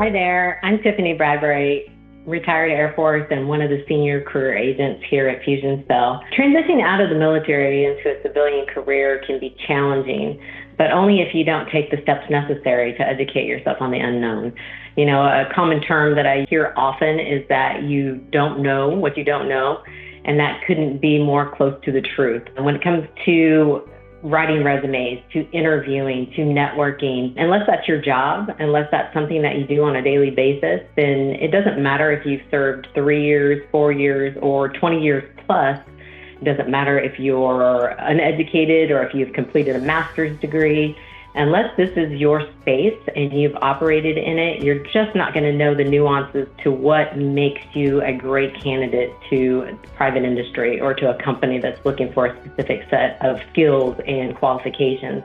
Hi there. I'm Tiffany Bradbury, retired Air Force and one of the senior career agents here at Fusion Cell. Transitioning out of the military into a civilian career can be challenging, but only if you don't take the steps necessary to educate yourself on the unknown. You know, a common term that I hear often is that you don't know what you don't know, and that couldn't be more close to the truth. And when it comes to writing resumes, to interviewing, to networking, unless that's your job, unless that's something that you do on a daily basis, then it doesn't matter if you've served 3 years, 4 years, or 20 years plus. It doesn't matter if you're uneducated or if you've completed a master's degree. Unless this is your space and you've operated in it, you're just not going to know the nuances to what makes you a great candidate to private industry or to a company that's looking for a specific set of skills and qualifications.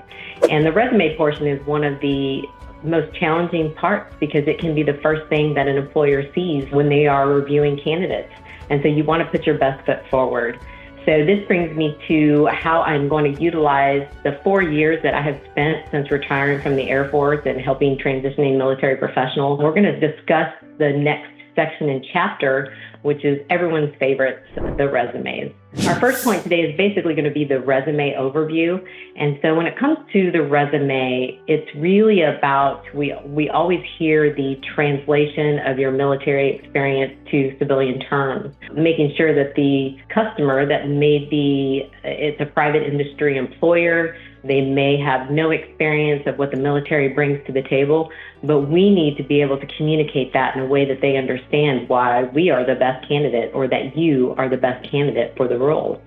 And the resume portion is one of the most challenging parts because it can be the first thing that an employer sees when they are reviewing candidates. And so you want to put your best foot forward. So this brings me to how I'm going to utilize the 4 years that I have spent since retiring from the Air Force and helping transitioning military professionals. We're going to discuss the next section and chapter, which is everyone's favorites, the resumes. Our first point today is basically going to be the resume overview. And so when it comes to the resume, it's really about, we always hear the translation of your military experience to civilian terms, making sure that the customer that may be, it's a private industry employer, they may have no experience of what the military brings to the table, but we need to be able to communicate that in a way that they understand why we are the best candidate or that you are the best candidate for the role.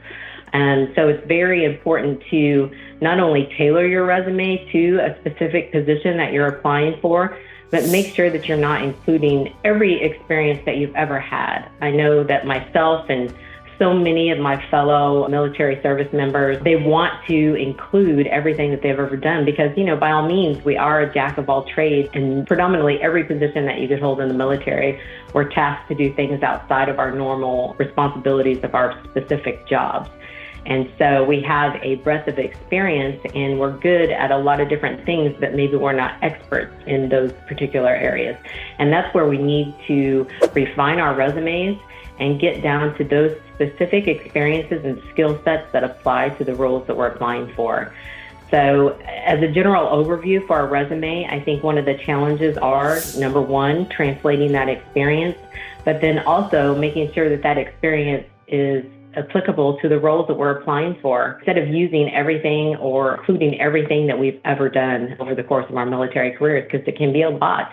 And so it's very important to not only tailor your resume to a specific position that you're applying for, but make sure that you're not including every experience that you've ever had. I know that myself and so many of my fellow military service members, they want to include everything that they've ever done because, you know, by all means, we are a jack of all trades, and predominantly every position that you could hold in the military, we're tasked to do things outside of our normal responsibilities of our specific jobs. And so we have a breadth of experience and we're good at a lot of different things, but maybe we're not experts in those particular areas. And that's where we need to refine our resumes and get down to those specific experiences and skill sets that apply to the roles that we're applying for. So as a general overview for our resume, I think one of the challenges are, number one, translating that experience, but then also making sure that that experience is applicable to the roles that we're applying for. Instead of using everything or including everything that we've ever done over the course of our military careers, because it can be a lot.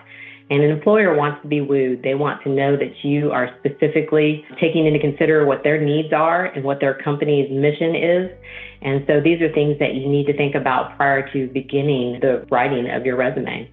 And an employer wants to be wooed. They want to know that you are specifically taking into consider what their needs are and what their company's mission is. And so these are things that you need to think about prior to beginning the writing of your resume.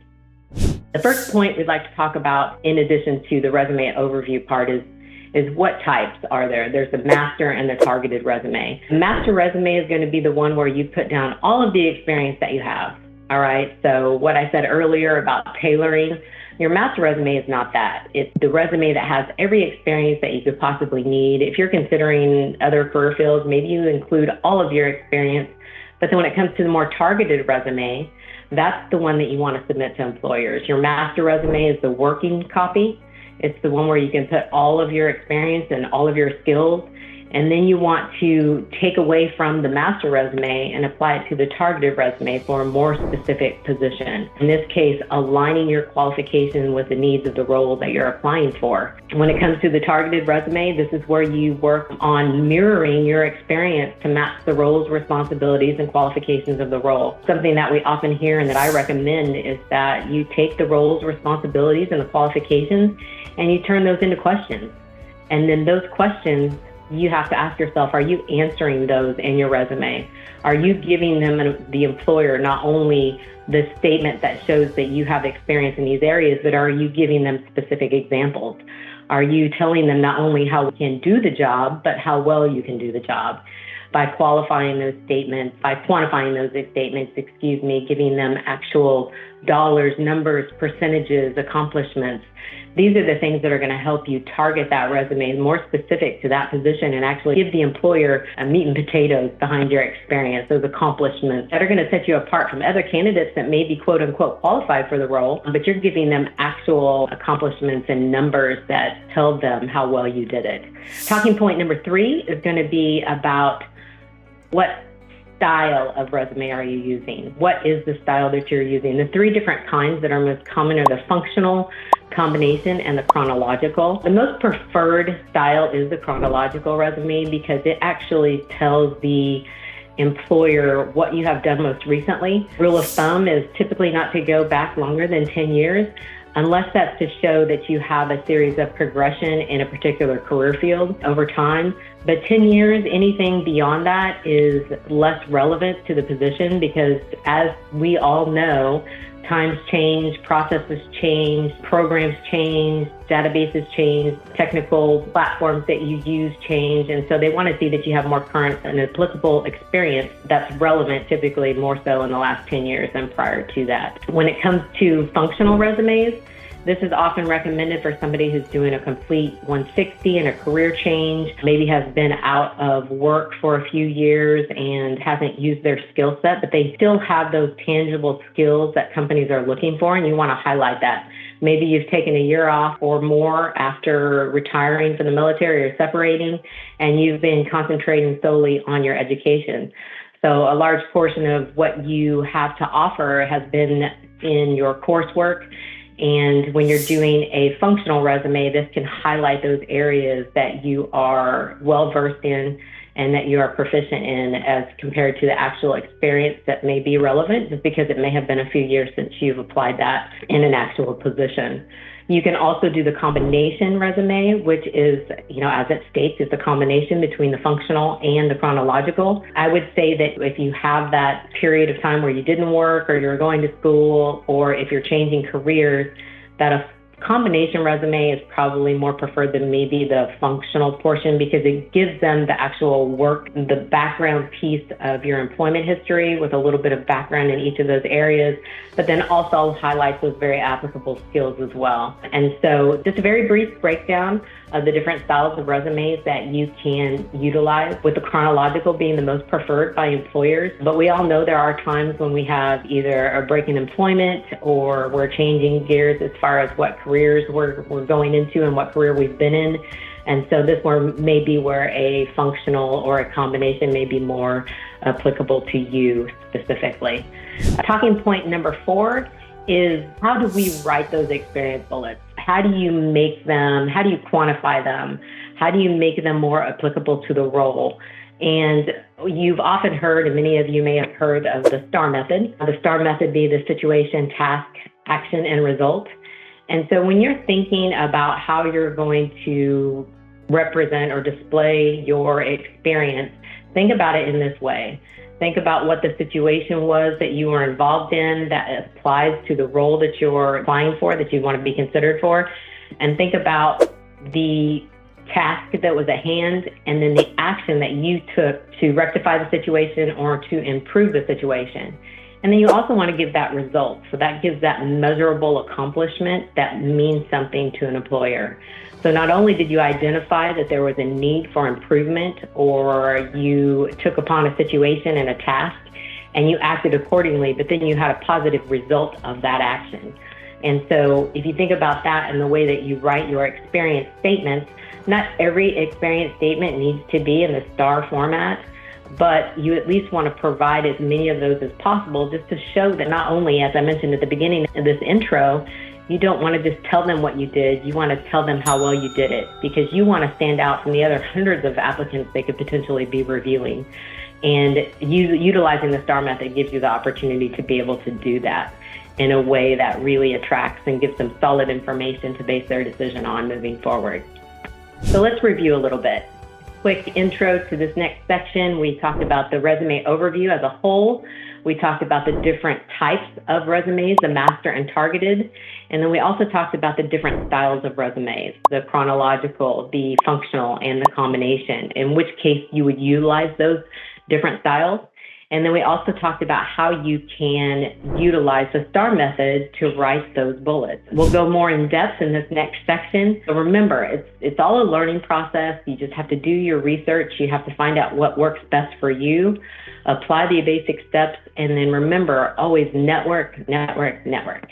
The first point we'd like to talk about, in addition to the resume overview part, is what types are there. There's the master and the targeted resume. The master resume is going to be the one where you put down all of the experience that you have. All right. So what I said earlier about tailoring, your master resume is not that. It's the resume that has every experience that you could possibly need. If you're considering other career fields, maybe you include all of your experience. But then when it comes to the more targeted resume, that's the one that you want to submit to employers. Your master resume is the working copy. It's the one where you can put all of your experience and all of your skills. And then you want to take away from the master resume and apply it to the targeted resume for a more specific position. In this case, aligning your qualification with the needs of the role that you're applying for. When it comes to the targeted resume, this is where you work on mirroring your experience to match the role's responsibilities and qualifications of the role. Something that we often hear and that I recommend is that you take the role's responsibilities and the qualifications and you turn those into questions. And then those questions, you have to ask yourself, are you answering those in your resume? Are you giving them, the employer, not only the statement that shows that you have experience in these areas, but are you giving them specific examples? Are you telling them not only how you can do the job, but how well you can do the job? By qualifying those statements, by quantifying those statements, giving them actual dollars, numbers, percentages, accomplishments, These are the things that are going to help you target that resume more specific to that position and actually give the employer a meat and potatoes behind your experience, those accomplishments that are going to set you apart from other candidates that may be quote unquote qualified for the role, but you're giving them actual accomplishments and numbers that tell them how well you did it. Talking point number 3 is going to be about what style of resume are you using? What is the style that you're using? The 3 different kinds that are most common are the functional, combination, and the chronological. The most preferred style is the chronological resume because it actually tells the employer what you have done most recently. Rule of thumb is typically not to go back longer than 10 years, unless that's to show that you have a series of progression in a particular career field over time. But 10 years, anything beyond that is less relevant to the position because, as we all know, times change, processes change, programs change, databases change, technical platforms that you use change. And so they want to see that you have more current and applicable experience that's relevant, typically more so in the last 10 years than prior to that. When it comes to functional resumes, this is often recommended for somebody who's doing a complete 160 and a career change, maybe has been out of work for a few years and hasn't used their skill set, but they still have those tangible skills that companies are looking for, and you want to highlight that. Maybe you've taken a year off or more after retiring from the military or separating, and you've been concentrating solely on your education. So a large portion of what you have to offer has been in your coursework. And when you're doing a functional resume, this can highlight those areas that you are well-versed in and that you are proficient in as compared to the actual experience that may be relevant, just because it may have been a few years since you've applied that in an actual position. You can also do the combination resume, which is, as it states, it's a combination between the functional and the chronological. I would say that if you have that period of time where you didn't work or you're going to school or if you're changing careers, that a combination resume is probably more preferred than maybe the functional portion because it gives them the actual work, the background piece of your employment history with a little bit of background in each of those areas, but then also highlights those very applicable skills as well. And so just a very brief breakdown of the different styles of resumes that you can utilize, with the chronological being the most preferred by employers. But we all know there are times when we have either a break in employment or we're changing gears as far as what careers we're going into and what career we've been in. And so this one may be where a functional or a combination may be more applicable to you specifically. Talking point number 4 is, how do we write those experience bullets? How do you make them? How do you quantify them? How do you make them more applicable to the role? And you've often heard, and many of you may have heard of the STAR method. The STAR method being the situation, task, action, and result. And so when you're thinking about how you're going to represent or display your experience, think about it in this way. Think about what the situation was that you were involved in that applies to the role that you're applying for, that you want to be considered for. And think about the task that was at hand and then the action that you took to rectify the situation or to improve the situation. And then you also want to give that result. So that gives that measurable accomplishment that means something to an employer. So not only did you identify that there was a need for improvement, or you took upon a situation and a task and you acted accordingly, but then you had a positive result of that action. And so if you think about that and the way that you write your experience statements, not every experience statement needs to be in the STAR format, but you at least want to provide as many of those as possible, just to show that not only, as I mentioned at the beginning of this intro, you don't want to just tell them what you did, you want to tell them how well you did it, because you want to stand out from the other hundreds of applicants they could potentially be reviewing. And utilizing the STAR method gives you the opportunity to be able to do that in a way that really attracts and gives them solid information to base their decision on moving forward. So let's review a little bit. Quick intro to this next section. We talked about the resume overview as a whole. We talked about the different types of resumes, the master and targeted. And then we also talked about the different styles of resumes, the chronological, the functional, and the combination, in which case you would utilize those different styles. And then we also talked about how you can utilize the STAR method to write those bullets. We'll go more in depth in this next section. So remember, it's all a learning process. You just have to do your research. You have to find out what works best for you, apply the basic steps, and then remember, always network, network, network.